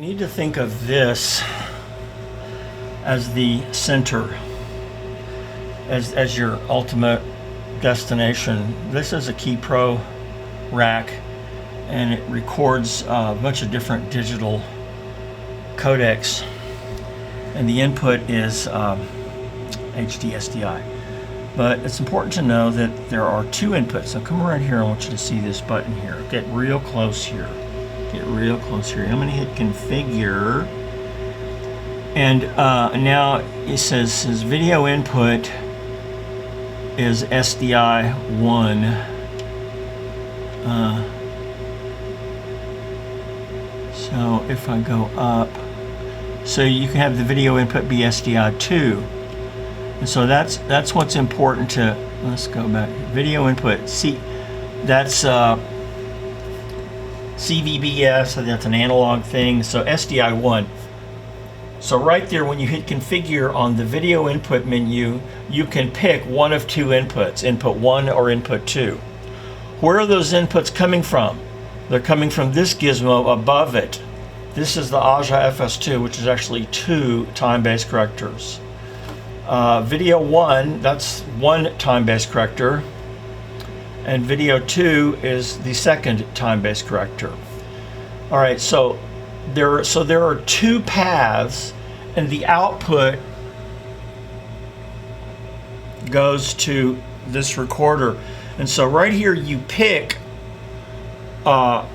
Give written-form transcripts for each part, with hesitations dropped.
You need to think of this as the center, as your ultimate destination. This is a Key Pro rack, and it records a bunch of different digital codecs, and the input is HD SDI. But it's important to know that there are two inputs. So come around here, I want you to see this button here. Get real close here. Get real close here. I'm going to hit configure, and now it says video input is SDI 1. So if I go up, so you can have the video input be SDI 2. And so that's what's important to, let's go back, video input. See, that's CVBS, so that's an analog thing, so SDI 1. So right there, when you hit configure on the video input menu, you can pick one of two inputs, input 1 or input 2. Where are those inputs coming from? They're coming from this gizmo above it. This is the Aja FS2, which is actually 2 time-based correctors. Video 1, that's 1 time-based corrector, and video 2 is the second time-based corrector. All right, so there are 2 paths, and the output goes to this recorder. And so right here you pick, so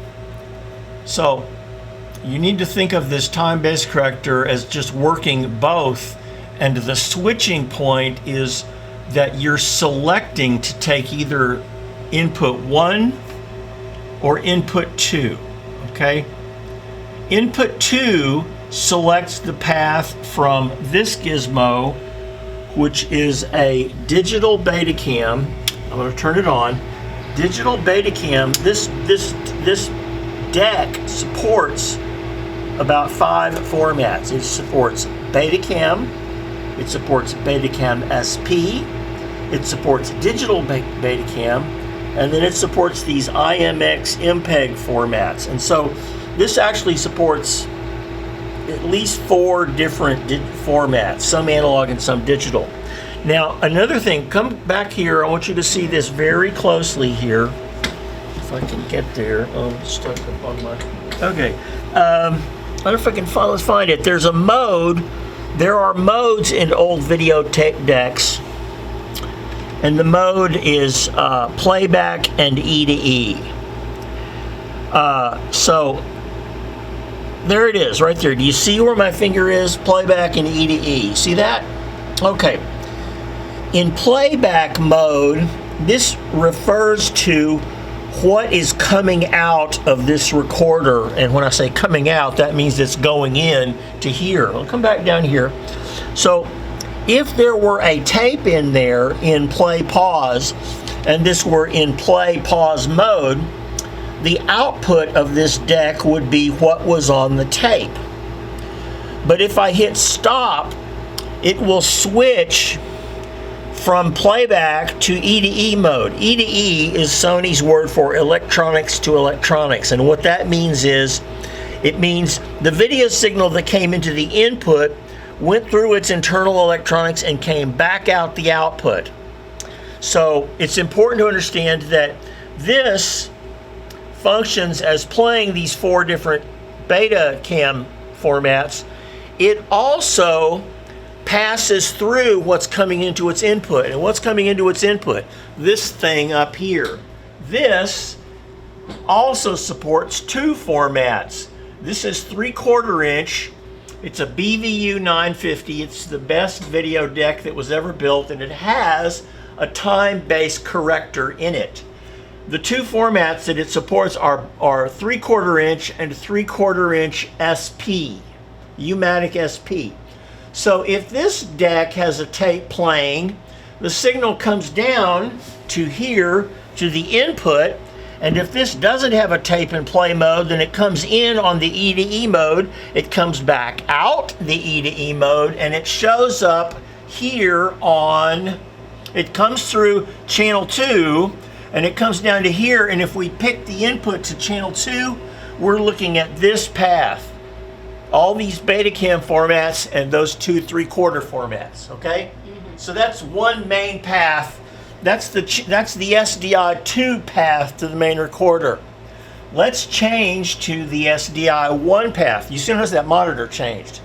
you need to think of this time-based corrector as just working both, and the switching point is that you're selecting to take either input 1 or input 2, okay? Input 2 selects the path from this gizmo, which is a digital Betacam. I'm going to turn it on. Digital Betacam, this deck supports about 5 formats. It supports Betacam, it supports Betacam SP, it supports digital Betacam, and then it supports these IMX MPEG formats. And so this actually supports at least 4 different formats, some analog and some digital. Now, another thing, come back here, I want you to see this very closely here. If I can get there. Oh, I'm stuck up on my, okay. I don't know if I can find it. There's a mode. There are modes in old videotape decks, and the mode is playback and E2E. So there it is, right there. Do you see where my finger is? Playback and E2E. See that? Okay. In playback mode, this refers to what is coming out of this recorder, and when I say coming out, that means it's going in to here. I'll come back down here. So if there were a tape in there in play pause, and this were in play pause mode, the output of this deck would be what was on the tape. But if I hit stop, it will switch from playback to E2E mode. E2E is Sony's word for electronics to electronics, and what that means is, it means the video signal that came into the input went through its internal electronics and came back out the output. So it's important to understand that this functions as playing these 4 different Betacam formats. It also passes through what's coming into its input. And what's coming into its input? This thing up here. This also supports 2 formats. This is 3/4 inch. It's a BVU 950. It's the best video deck that was ever built, and it has a time-based corrector in it. The 2 formats that it supports are 3/4 inch and 3/4 inch SP, Umatic SP. So if this deck has a tape playing, the signal comes down to here to the input, and if this doesn't have a tape and play mode, then it comes in on the E2E mode, it comes back out the E2E mode, and it shows up here on, it comes through channel 2, and it comes down to here, and if we pick the input to channel 2, we're looking at this path. all these Betacam formats and those 2 3/4 formats, okay? So that's one main path. That's the SDI2 path to the main recorder. Let's change to the SDI1 path. You see notice that monitor changed.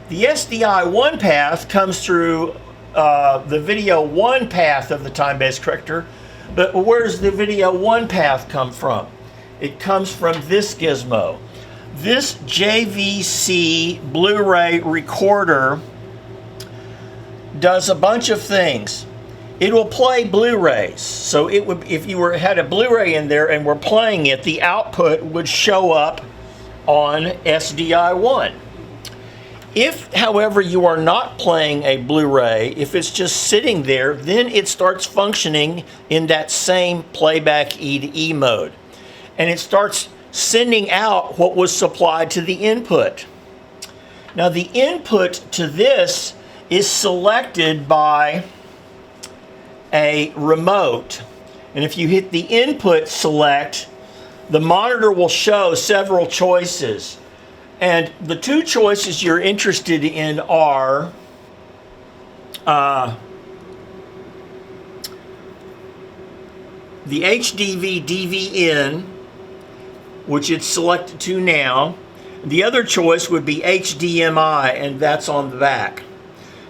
The SDI1 path comes through the video 1 path of the time-based corrector, but where does the video 1 path come from? It comes from this gizmo. This JVC Blu-ray recorder does a bunch of things. It will play Blu-rays. So it would, if you had a Blu-ray in there and were playing it, the output would show up on SDI1. If, however, you are not playing a Blu-ray, if it's just sitting there, then it starts functioning in that same playback E to E mode. And it starts sending out what was supplied to the input. Now the input to this is selected by a remote. And if you hit the input select, the monitor will show several choices. And the 2 choices you're interested in are the HDV DV in, which it's selected to now. The other choice would be HDMI, and that's on the back.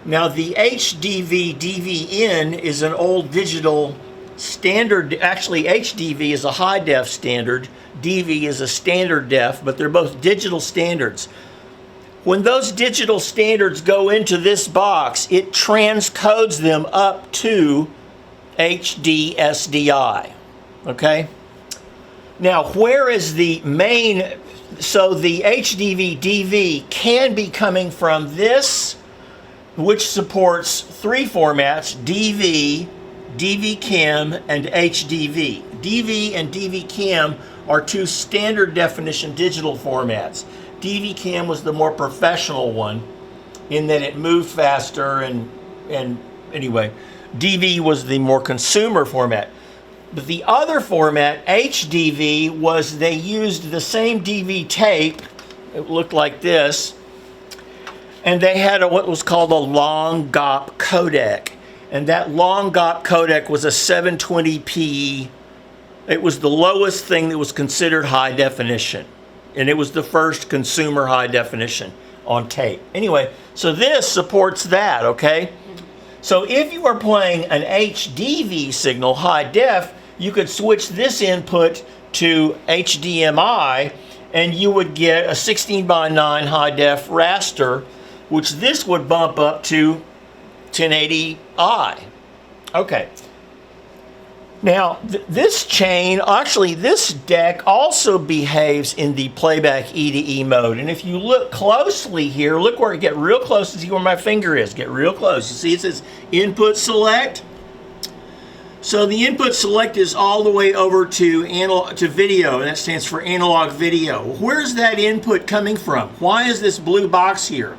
Now the HDV DV in is an old digital standard. Actually, HDV is a high def standard. DV is a standard def, but they're both digital standards. When those digital standards go into this box, it transcodes them up to HD SDI. Okay? Now, where is the main? So the HDV DV can be coming from this, which supports 3 formats: DV, DV Cam, and HDV. DV and DV Cam are 2 standard definition digital formats. DV Cam was the more professional one in that it moved faster, and anyway, DV was the more consumer format. But the other format, HDV, was they used the same DV tape. It looked like this. And they had what was called a long GOP codec. And that long GOP codec was a 720p. It was the lowest thing that was considered high definition. And it was the first consumer high definition on tape. Anyway, so this supports that, okay? So if you are playing an HDV signal, high def, you could switch this input to HDMI and you would get a 16:9 high def raster, which this would bump up to 1080i. Okay. Now, this chain, actually this deck also behaves in the playback E to E mode. And if you look closely here, look where, get real close to see where my finger is. Get real close. You see it says input select? So the input select is all the way over to video, and that stands for analog video. Where's that input coming from? Why is this blue box here?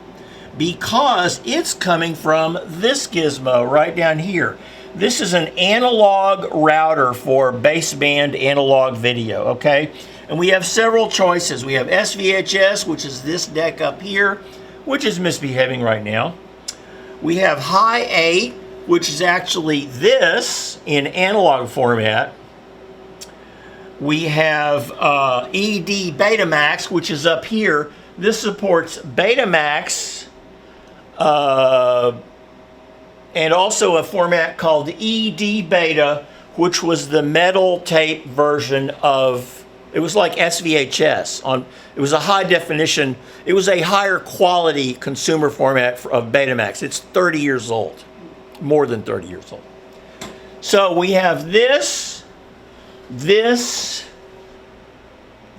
Because it's coming from this gizmo right down here. This is an analog router for baseband analog video, okay? And we have several choices. We have S-VHS, which is this deck up here, which is misbehaving right now. We have High 8, which is actually this in analog format. We have ED Betamax, which is up here. This supports Betamax, and also a format called ED Beta, which was the metal tape version of, it was like S-VHS. It was a high definition, it was a higher quality consumer format of Betamax. It's 30 years old, more than 30 years old. So we have this, and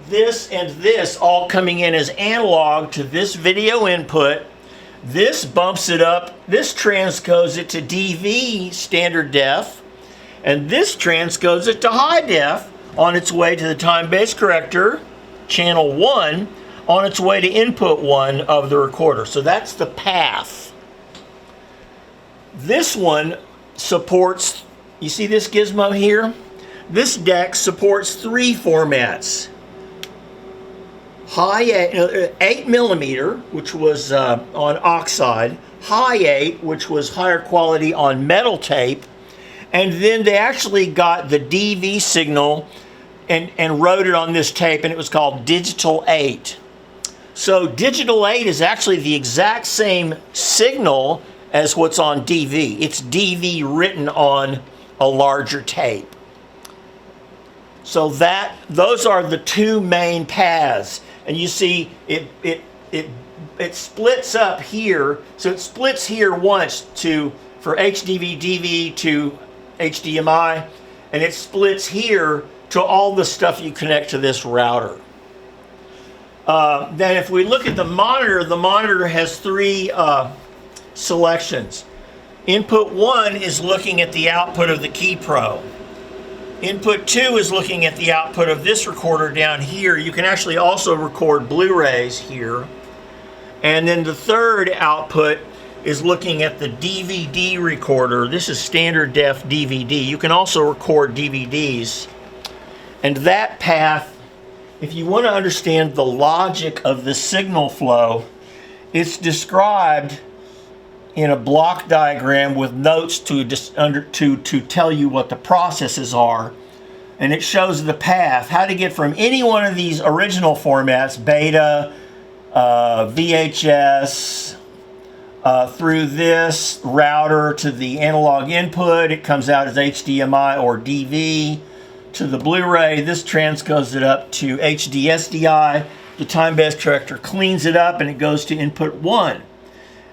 this all coming in as analog to this video input. This bumps it up, this transcodes it to DV standard def, and this transcodes it to high def on its way to the time-based corrector, channel 1, on its way to input 1 of the recorder. So that's the path. This one supports, you see this gizmo here? This deck supports 3 formats. high 8 millimeter, which was on oxide, high 8, which was higher quality on metal tape, and then they actually got the DV signal and wrote it on this tape, and it was called Digital 8. So Digital 8 is actually the exact same signal as what's on DV. It's DV written on a larger tape. So those are the two main paths. And you see it splits up here. So it splits here once for HDV, DV to HDMI, and it splits here to all the stuff you connect to this router. Then if we look at the monitor has three selections. Input 1 is looking at the output of the keyPro. Input 2 is looking at the output of this recorder down here. You can actually also record Blu-rays here. And then the third output is looking at the DVD recorder. This is standard def DVD. You can also record DVDs. And that path, if you want to understand the logic of the signal flow, it's described in a block diagram with notes to tell you what the processes are. And it shows the path, how to get from any one of these original formats, beta, VHS, through this router to the analog input. It comes out as HDMI or DV. To the Blu-ray, this transcodes it up to HD SDI. The time-based corrector cleans it up and it goes to input 1.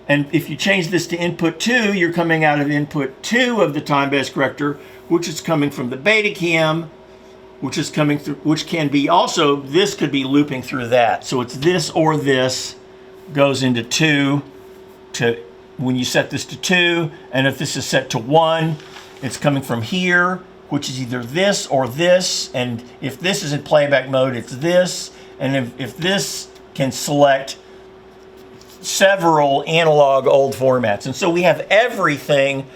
And if you change this to input 2, you're coming out of input 2 of the time-based corrector, which is coming from the Betacam, which is coming through, which can be also, this could be looping through that. So it's this or this goes into 2 when you set this to 2, and if this is set to 1, it's coming from here, which is either this or this, and if this is in playback mode, it's this, and if this can select several analog old formats. And so we have everything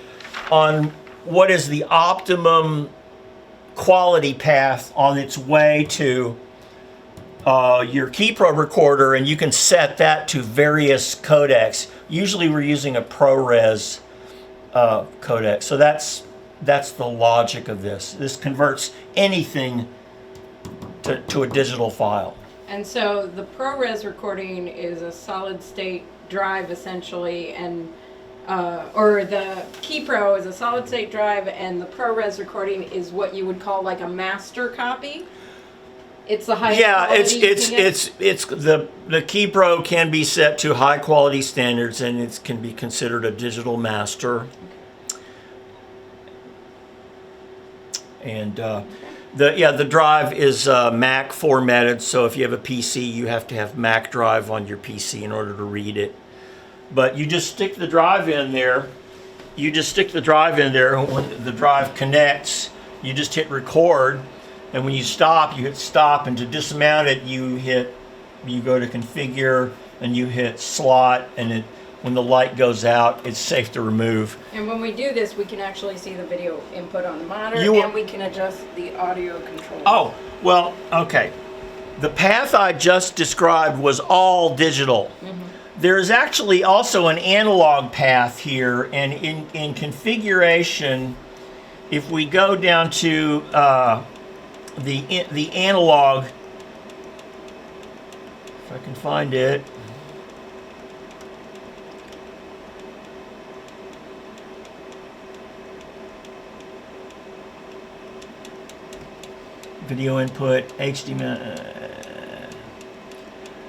on what is the optimum quality path on its way to your keyPro recorder, and you can set that to various codecs. Usually we're using a ProRes codec. So that's the logic of this. This converts anything to a digital file. And so the ProRes recording is a solid state drive essentially, and or the keyPro is a solid state drive, and the ProRes recording is what you would call like a master copy. It's the highest quality. it's the keyPro can be set to high quality standards, and it can be considered a digital master. And the drive is Mac formatted, so if you have a PC, you have to have Mac drive on your PC in order to read it. But you just stick the drive in there. When the drive connects, you just hit record, and when you stop, you hit stop, and to dismount it, you go to configure, and you hit slot, and when the light goes out, it's safe to remove. And when we do this, we can actually see the video input on the monitor, and we can adjust the audio control. Oh, well, okay. The path I just described was all digital. Mm-hmm. There's actually also an analog path here, and in configuration, if we go down to the analog, if I can find it. Video input, HDMI.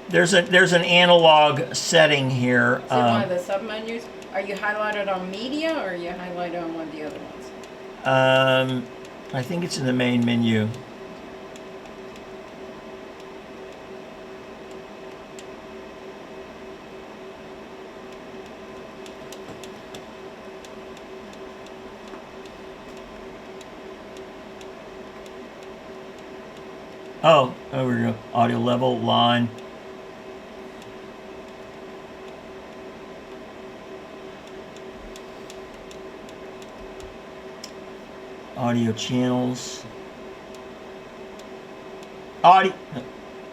There's an analog setting here. Is it one of the sub-menus? Are you highlighted on media, or are you highlighted on one of the other ones? I think it's in the main menu. Oh, over here, audio level, line. Audio channels.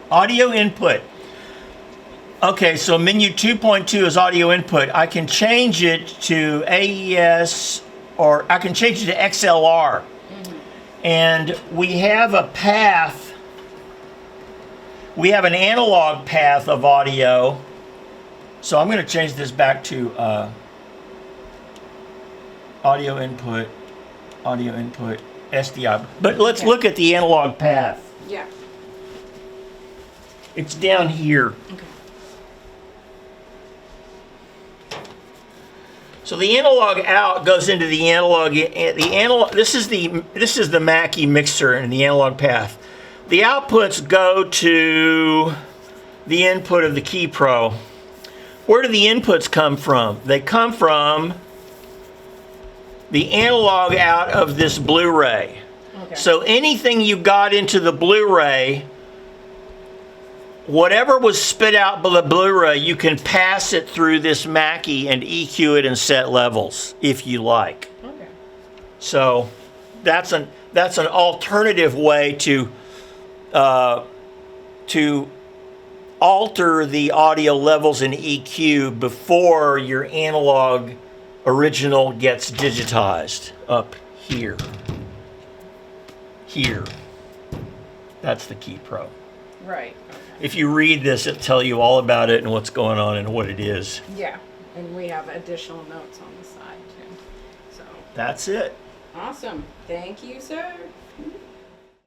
Audio input. Okay, so menu 2.2 is audio input. I can change it to AES, or I can change it to XLR. And we have a path. We have an analog path of audio. So I'm going to change this back to audio input, SDI. But let's look at the analog path. Yeah. It's down here. Okay. So the analog out goes into the analog. This is the Mackie mixer in the analog path. The outputs go to the input of the KeyPro. Where do the inputs come from? They come from the analog out of this Blu-ray. Okay. So anything you got into the Blu-ray, whatever was spit out by the Blu-ray, you can pass it through this Mackie and EQ it and set levels if you like. Okay. So that's an alternative way to alter the audio levels in EQ before your analog original gets digitized up here. Here. That's the KeyPro. Right. If you read this, it'll tell you all about it and what's going on and what it is. Yeah, and we have additional notes on the side too. So That's it. awesome. Thank you, sir.